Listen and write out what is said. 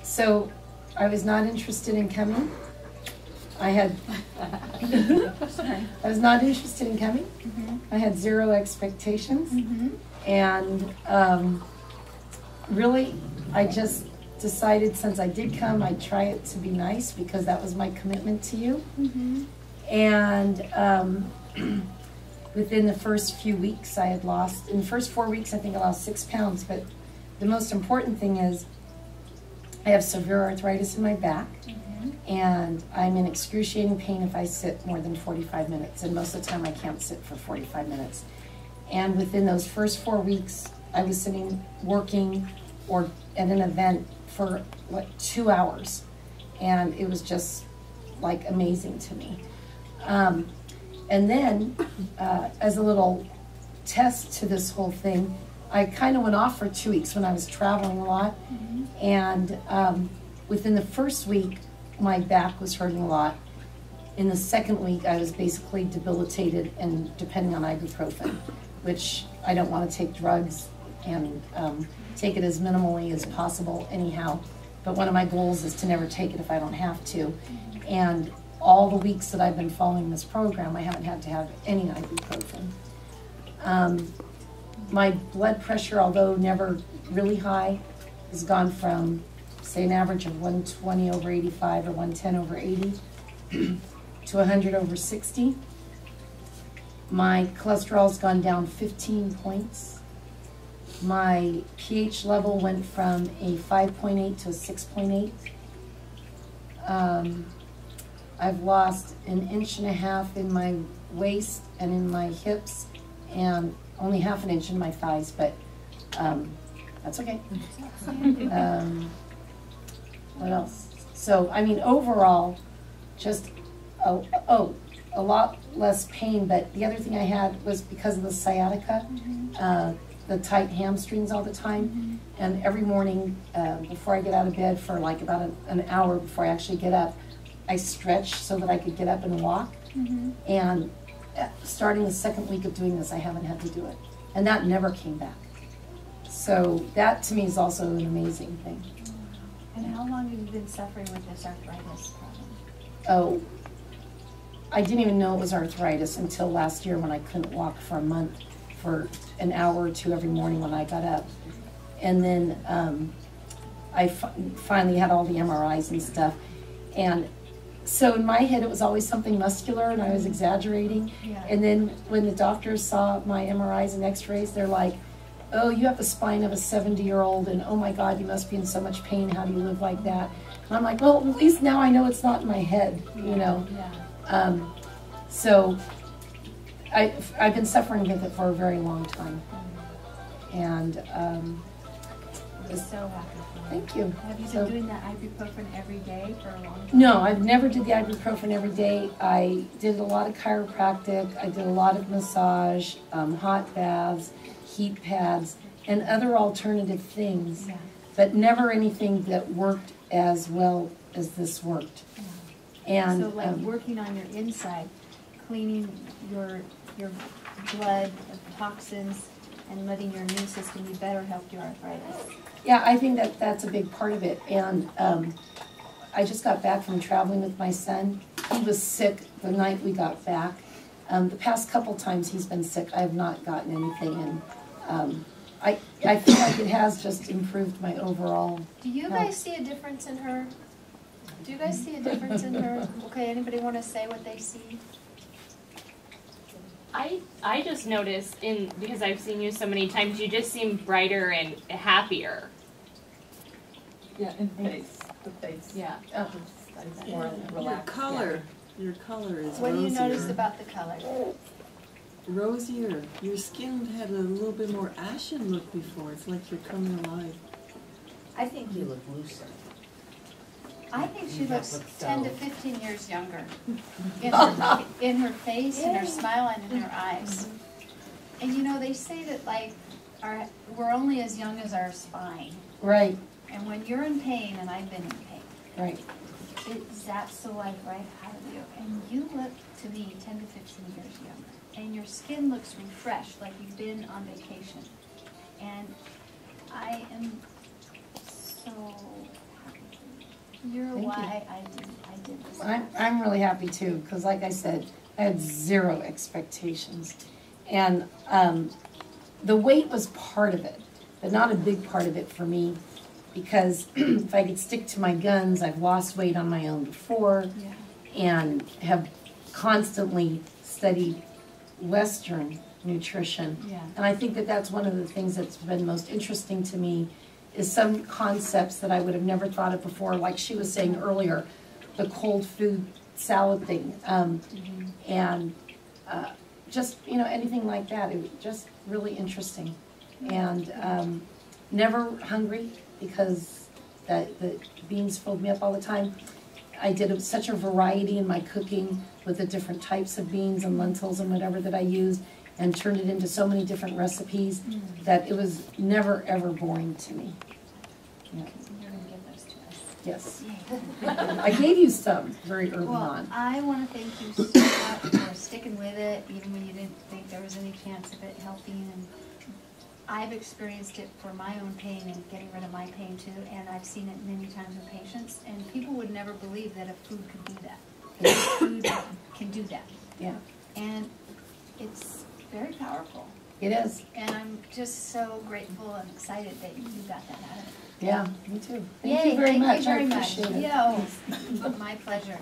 So I was not interested in coming. I was not interested in coming. I had zero expectations. And really, I just decided since I did come, I'd try it to be nice because that was my commitment to you. And within the first few weeks I had lost, in the first 4 weeks I think I lost 6 pounds, but the most important thing is I have severe arthritis in my back, and I'm in excruciating pain if I sit more than 45 minutes, and most of the time I can't sit for 45 minutes. And within those first 4 weeks, I was sitting, working, or at an event for like 2 hours, and it was just like amazing to me. And then, as a little test to this whole thing, I kind of went off for 2 weeks when I was traveling a lot, and within the first week, my back was hurting a lot. In the second week, I was basically debilitated and depending on ibuprofen, which I don't want to take drugs and take it as minimally as possible anyhow. But one of my goals is to never take it if I don't have to. And all the weeks that I've been following this program, I haven't had to have any ibuprofen. My blood pressure, although never really high, has gone from, say, an average of 120 over 85 or 110 over 80 to 100 over 60. My cholesterol's gone down 15 points. My pH level went from a 5.8 to a 6.8. I've lost 1.5 inches in my waist and in my hips, and only 1/2 inch in my thighs, but that's okay. What else? So, I mean, overall, just, a lot less pain, but the other thing I had was because of the sciatica, the tight hamstrings all the time, and every morning before I get out of bed for like about an hour before I actually get up, I stretch so that I could get up and walk, and starting the second week of doing this, I haven't had to do it, and that never came back. So that to me is also an amazing thing. And how long have you been suffering with this arthritis problem? Oh, I didn't even know it was arthritis until last year when I couldn't walk for a month for an hour or two every morning when I got up. And then I finally had all the MRIs and stuff. And so in my head it was always something muscular and I was exaggerating. And then when the doctors saw my MRIs and x-rays, they're like, oh, you have the spine of a 70-year-old, and oh my God, you must be in so much pain, how do you live like that? And I'm like, well, at least now I know it's not in my head, you know. So I've been suffering with it for a very long time. And I'm so happy for you. Thank you. Have you been doing that ibuprofen every day for a long time? No, I've never did the ibuprofen every day. I did a lot of chiropractic, I did a lot of massage, hot baths, heat pads, and other alternative things, but never anything that worked as well as this worked. And so like working on your inside, cleaning your blood of toxins and letting your immune system be better helped your arthritis. Yeah, I think that that's a big part of it. And I just got back from traveling with my son. He was sick the night we got back. The past couple times he's been sick, I have not gotten anything, and I feel like it has just improved my overall Do you guys see a difference in her? Do you guys see a difference in her? Okay, anybody want to say what they see? I just noticed, because I've seen you so many times, you just seem brighter and happier. Yeah, in face. The face. Yeah. More relaxed. Your color is What do you rosier. notice about the color? Rosier. Your skin had a little bit more ashen look before. It's like you're coming alive. I think you look looser. I think she looks look 10 to so- 15 years younger in her face, in her smile, and in her eyes. And you know, they say that like we're only as young as our spine. Right, And when you're in pain, and I've been in pain, right. it zaps the life right out of you. And you look to me 10 to 15 years younger. And your skin looks refreshed, like you've been on vacation. And I am so happy for You're Thank you. why I did this. I'm really happy too, because like I said, I had zero expectations. And the weight was part of it, but not a big part of it for me, because if I could stick to my guns, I've lost weight on my own before, Yeah. and have constantly studied Western nutrition. Yeah. And I think that that's one of the things that's been most interesting to me, is some concepts that I would have never thought of before, like she was saying earlier, the cold food salad thing, and just, you know, anything like that. It was just really interesting. And never hungry, because the beans filled me up all the time. I did such a variety in my cooking with the different types of beans and lentils and whatever that I used, and turned it into so many different recipes that it was never ever boring to me. Yeah. You're gonna give those to us. Yes. I gave you some very early Well, on. I want to thank you so much for sticking with it, even when you didn't think there was any chance of it helping. And I've experienced it for my own pain and getting rid of my pain too, and I've seen it many times with patients. And people would never believe that a food could do that. Food can do that, Yeah, and it's very powerful. it is. And I'm just so grateful and excited that you got that out of it. Yeah, me too. Thank Yay, you very thank much. you very I much. appreciate it. Yo, my pleasure.